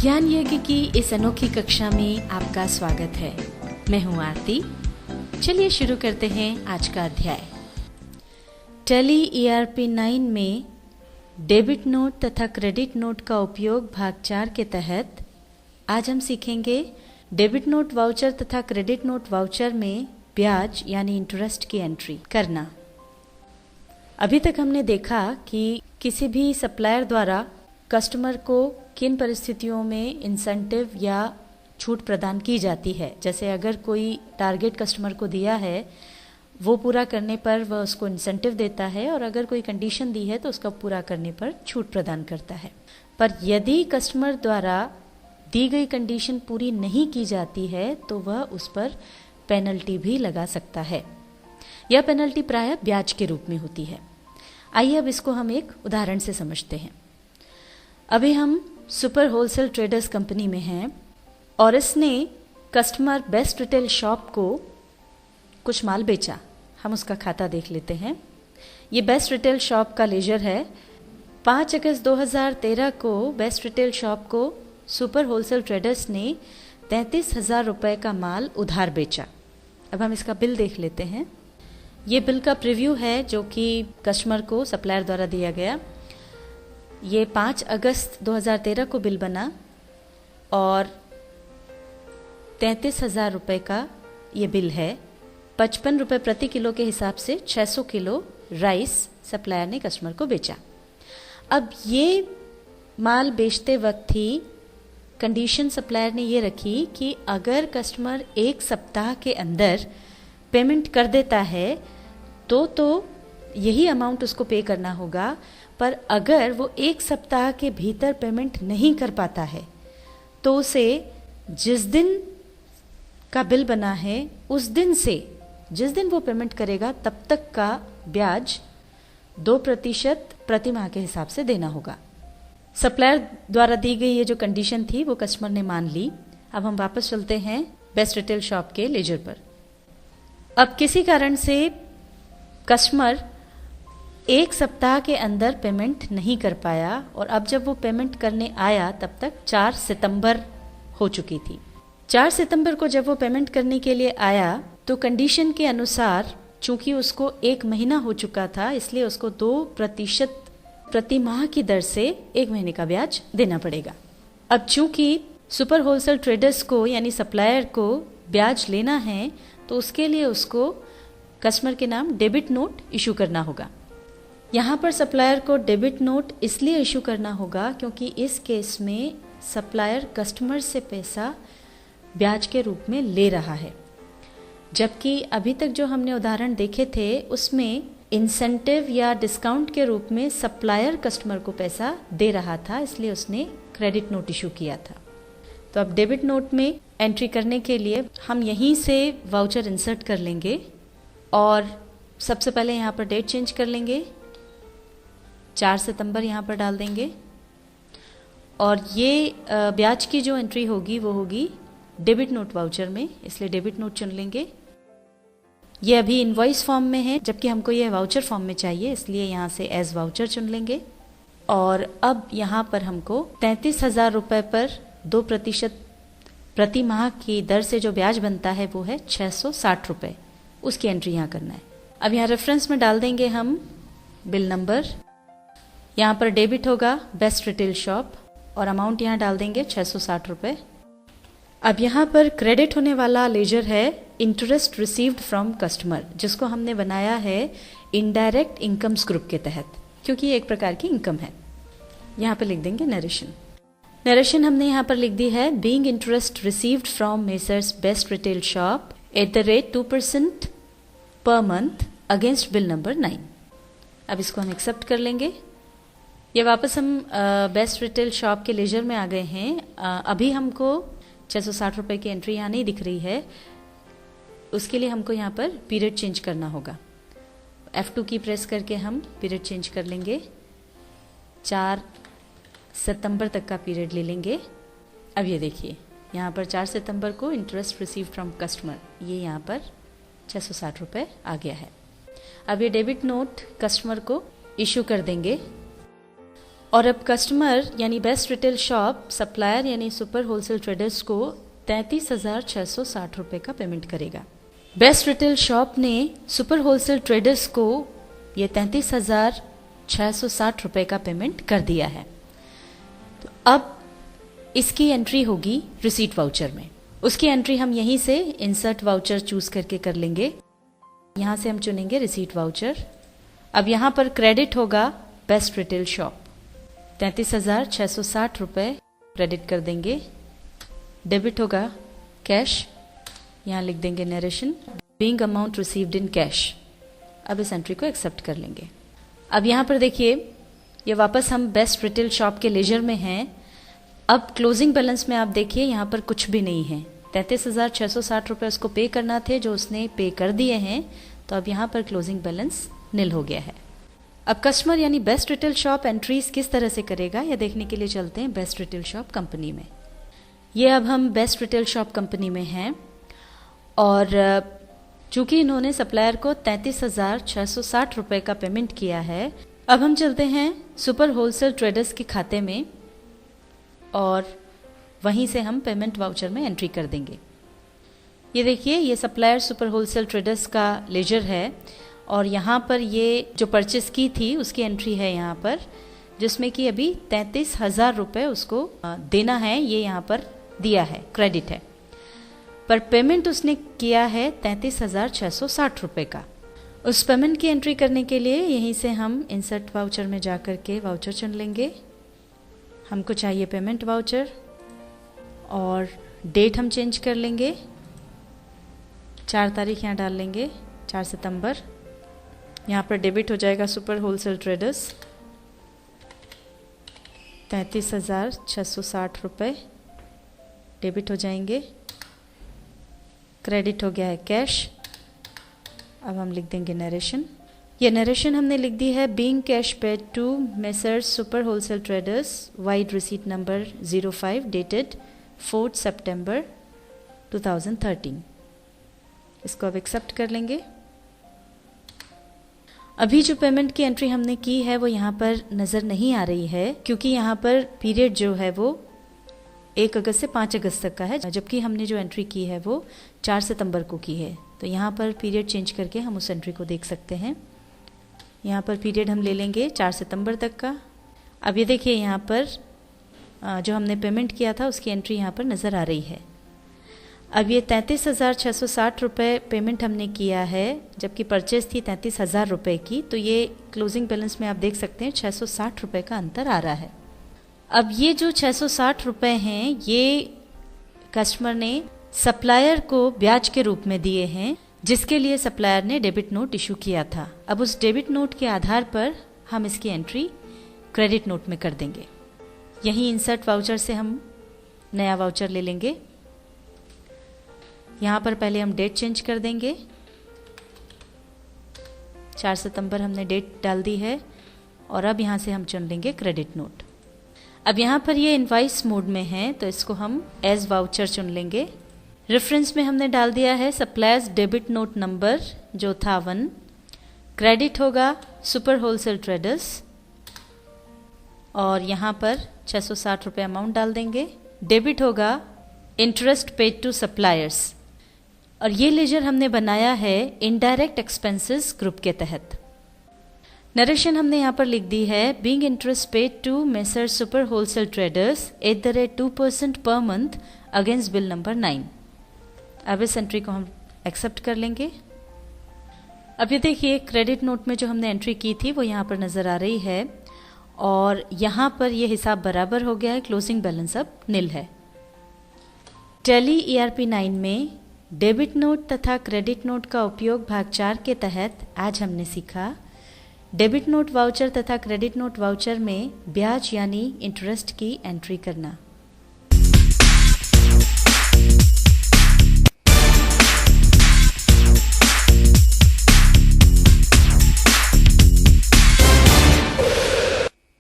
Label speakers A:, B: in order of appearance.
A: ज्ञान यज्ञ की इस अनोखी कक्षा में आपका स्वागत है। मैं हूं आरती। चलिए शुरू करते हैं आज का अध्याय। टैली ERP 9 में डेबिट नोट तथा क्रेडिट नोट का उपयोग भाग 4 के तहत आज हम सीखेंगे डेबिट नोट वाउचर तथा क्रेडिट नोट वाउचर में ब्याज यानी इंटरेस्ट की एंट्री करना। अभी तक हमने देखा कि किसी भी सप्लायर द्वारा कस्टमर को किन परिस्थितियों में इंसेंटिव या छूट प्रदान की जाती है। जैसे अगर कोई टारगेट कस्टमर को दिया है, वो पूरा करने पर वह उसको इंसेंटिव देता है, और अगर कोई कंडीशन दी है तो उसका पूरा करने पर छूट प्रदान करता है। पर यदि कस्टमर द्वारा दी गई कंडीशन पूरी नहीं की जाती है तो वह उस पर पेनल्टी भी लगा सकता है। यह पेनल्टी प्रायः ब्याज के रूप में होती है। आइए अब इसको हम एक उदाहरण से समझते हैं। अभी हम सुपर होलसेल ट्रेडर्स कंपनी में हैं और इसने कस्टमर बेस्ट रिटेल शॉप को कुछ माल बेचा। हम उसका खाता देख लेते हैं। ये बेस्ट रिटेल शॉप का लेजर है। 5 अगस्त 2013 को बेस्ट रिटेल शॉप को सुपर होलसेल ट्रेडर्स ने 33,000 रुपये का माल उधार बेचा। अब हम इसका बिल देख लेते हैं। ये बिल का प्रीव्यू है जो कि कस्टमर को सप्लायर द्वारा दिया गया। ये 5 अगस्त 2013 को बिल बना और 33,000 रुपये का ये बिल है। 55 रुपये प्रति किलो के हिसाब से 600 किलो राइस सप्लायर ने कस्टमर को बेचा। अब ये माल बेचते वक्त ही कंडीशन सप्लायर ने ये रखी कि अगर कस्टमर 1 सप्ताह के अंदर पेमेंट कर देता है तो यही अमाउंट उसको पे करना होगा। पर अगर वो 1 सप्ताह के भीतर पेमेंट नहीं कर पाता है तो उसे जिस दिन का बिल बना है उस दिन से जिस दिन वो पेमेंट करेगा तब तक का ब्याज 2% प्रति माह के हिसाब से देना होगा। सप्लायर द्वारा दी गई ये जो कंडीशन थी वो कस्टमर ने मान ली। अब हम वापस चलते हैं बेस्ट रिटेल शॉप के लेजर पर। अब किसी कारण से कस्टमर 1 सप्ताह के अंदर पेमेंट नहीं कर पाया और अब जब वो पेमेंट करने आया तब तक 4 सितंबर हो चुकी थी। 4 सितंबर को जब वो पेमेंट करने के लिए आया तो कंडीशन के अनुसार चूंकि उसको 1 महीना हो चुका था, इसलिए उसको 2% प्रति माह की दर से 1 महीने का ब्याज देना पड़ेगा। अब चूंकि सुपर होलसेल ट्रेडर्स को यानी सप्लायर को ब्याज लेना है तो उसके लिए उसको कस्टमर के नाम डेबिट नोट इशू करना होगा। यहाँ पर सप्लायर को डेबिट नोट इसलिए इशू करना होगा क्योंकि इस केस में सप्लायर कस्टमर से पैसा ब्याज के रूप में ले रहा है, जबकि अभी तक जो हमने उदाहरण देखे थे उसमें इंसेंटिव या डिस्काउंट के रूप में सप्लायर कस्टमर को पैसा दे रहा था, इसलिए उसने क्रेडिट नोट इशू किया था। तो अब डेबिट नोट में एंट्री करने के लिए हम यहीं से वाउचर इंसर्ट कर लेंगे और सबसे पहले यहाँ पर डेट चेंज कर लेंगे। 4 सितंबर यहाँ पर डाल देंगे और ये ब्याज की जो एंट्री होगी वो होगी डेबिट नोट वाउचर में, इसलिए डेबिट नोट चुन लेंगे। ये अभी इनवॉइस फॉर्म में है जबकि हमको ये वाउचर फॉर्म में चाहिए, इसलिए यहाँ से एज वाउचर चुन लेंगे। और अब यहाँ पर हमको 33,000 रुपये पर 2% प्रति माह की दर से जो ब्याज बनता है वो है 660 रुपये। उसकी एंट्री यहाँ करना है। अब यहाँ रेफरेंस में डाल देंगे हम बिल नंबर। यहाँ पर डेबिट होगा बेस्ट रिटेल शॉप और अमाउंट यहाँ डाल देंगे 660 रुपये। अब यहाँ पर क्रेडिट होने वाला लेजर है इंटरेस्ट रिसीव्ड फ्रॉम कस्टमर, जिसको हमने बनाया है इनडायरेक्ट इनकम्स ग्रुप के तहत, क्योंकि ये एक प्रकार की इनकम है। यहाँ पर लिख देंगे नरेशन हमने यहाँ पर लिख दी है being interest received from messrs best retail shop @ 2% per month against bill number 9। अब इसको हम एक्सेप्ट कर लेंगे। ये वापस हम बेस्ट रिटेल शॉप के लेजर में आ गए हैं। अभी हमको 660 रुपये की एंट्री यहाँ नहीं दिख रही है, उसके लिए हमको यहाँ पर पीरियड चेंज करना होगा। F2 की प्रेस करके हम पीरियड चेंज कर लेंगे। 4 सितंबर तक का पीरियड ले लेंगे। अब ये देखिए यहाँ पर 4 सितंबर को इंटरेस्ट रिसीव फ्रॉम कस्टमर, ये यहाँ पर 660 रुपये आ गया है। अब ये डेबिट नोट कस्टमर को इशू कर देंगे और अब कस्टमर यानी बेस्ट रिटेल शॉप सप्लायर यानी सुपर होलसेल ट्रेडर्स को 33,660 रुपये का पेमेंट करेगा। बेस्ट रिटेल शॉप ने सुपर होलसेल ट्रेडर्स को ये 33,660 रुपये का पेमेंट कर दिया है। तो अब इसकी एंट्री होगी रिसीट वाउचर में। उसकी एंट्री हम यहीं से इंसर्ट वाउचर चूज करके कर लेंगे। यहाँ से हम चुनेंगे रिसीट वाउचर। अब यहाँ पर क्रेडिट होगा बेस्ट रिटेल शॉप, 33,660 रुपये क्रेडिट कर देंगे। डेबिट होगा कैश, यहाँ लिख देंगे narration being amount received in cash. अब इस एंट्री को एक्सेप्ट कर लेंगे। अब यहाँ पर देखिए ये वापस हम बेस्ट रिटेल शॉप के लेजर में हैं। अब क्लोजिंग बैलेंस में आप देखिए यहाँ पर कुछ भी नहीं है। 33,660 रुपये उसको पे करना थे जो उसने पे कर दिए हैं, तो अब यहाँ पर क्लोजिंग बैलेंस नील हो गया है। अब कस्टमर यानी बेस्ट रिटेल शॉप एंट्रीज किस तरह से करेगा यह देखने के लिए चलते हैं बेस्ट रिटेल शॉप कंपनी में। ये अब हम बेस्ट रिटेल शॉप कंपनी में हैं और चूंकि इन्होंने सप्लायर को 33,660 रुपये का पेमेंट किया है, अब हम चलते हैं सुपर होलसेल ट्रेडर्स के खाते में और वहीं से हम पेमेंट वाउचर में एंट्री कर देंगे। ये देखिए ये सप्लायर सुपर होलसेल ट्रेडर्स का लेजर है और यहाँ पर ये जो परचेस की थी उसकी एंट्री है यहाँ पर, जिसमें कि अभी 33,000 रुपये उसको देना है, ये यहाँ पर दिया है, क्रेडिट है। पर पेमेंट उसने किया है 33,660 रुपये का। उस पेमेंट की एंट्री करने के लिए यहीं से हम इंसर्ट वाउचर में जा कर के वाउचर चुन लेंगे। हमको चाहिए पेमेंट वाउचर और डेट हम चेंज कर लेंगे। 4 तारीख यहाँ डाल लेंगे, 4 सितंबर। यहाँ पर डेबिट हो जाएगा सुपर होलसेल ट्रेडर्स 33,660 रुपये डेबिट हो जाएंगे। क्रेडिट हो गया है कैश। अब हम लिख देंगे नरेशन। ये नरेशन हमने लिख दी है being cash paid to messrs super wholesale traders vide receipt number 05 dated 4 सितंबर 2013। इसको अब एक्सेप्ट कर लेंगे। अभी जो पेमेंट की एंट्री हमने की है वो यहाँ पर नज़र नहीं आ रही है, क्योंकि यहाँ पर पीरियड जो है वो 1 अगस्त से 5 अगस्त तक का है, जबकि हमने जो एंट्री की है वो 4 सितंबर को की है। तो यहाँ पर पीरियड चेंज करके हम उस एंट्री को देख सकते हैं। यहाँ पर पीरियड हम ले लेंगे 4 सितंबर तक का। अब ये देखिए यहाँ पर जो हमने पेमेंट किया था उसकी एंट्री यहाँ पर नज़र आ रही है। अब ये 33,660 रुपये पेमेंट हमने किया है, जबकि परचेज थी 33,000 रुपये की, तो ये क्लोजिंग बैलेंस में आप देख सकते हैं 660 रुपये का अंतर आ रहा है। अब ये जो 660 रुपये हैं ये कस्टमर ने सप्लायर को ब्याज के रूप में दिए हैं, जिसके लिए सप्लायर ने डेबिट नोट इशू किया था। अब उस डेबिट नोट के आधार पर हम इसकी एंट्री क्रेडिट नोट में कर देंगे। यहीं इंसर्ट वाउचर से हम नया वाउचर ले लेंगे। यहाँ पर पहले हम डेट चेंज कर देंगे। 4 सितंबर हमने डेट डाल दी है और अब यहाँ से हम चुन लेंगे क्रेडिट नोट। अब यहाँ पर ये इनवाइस मोड में है तो इसको हम एज वाउचर चुन लेंगे। रेफरेंस में हमने डाल दिया है सप्लायर्स डेबिट नोट नंबर जो था 1। क्रेडिट होगा सुपर होलसेल ट्रेडर्स और यहाँ पर 660 रुपये अमाउंट डाल देंगे। डेबिट होगा इंटरेस्ट पेड टू सप्लायर्स और ये लेजर हमने बनाया है इनडायरेक्ट एक्सपेंसेस ग्रुप के तहत। नरेशन हमने यहाँ पर लिख दी है being interest paid to messrs super wholesale traders @2% per month against bill number 9। अब इस एंट्री को हम एक्सेप्ट कर लेंगे। अब ये देखिए क्रेडिट नोट में जो हमने एंट्री की थी वो यहाँ पर नज़र आ रही है और यहाँ पर ये हिसाब बराबर हो गया है। क्लोजिंग बैलेंस अब निल है। टैली ERP 9 में डेबिट नोट तथा क्रेडिट नोट का उपयोग भाग 4 के तहत आज हमने सीखा डेबिट नोट वाउचर तथा क्रेडिट नोट वाउचर में ब्याज यानी इंटरेस्ट की एंट्री करना।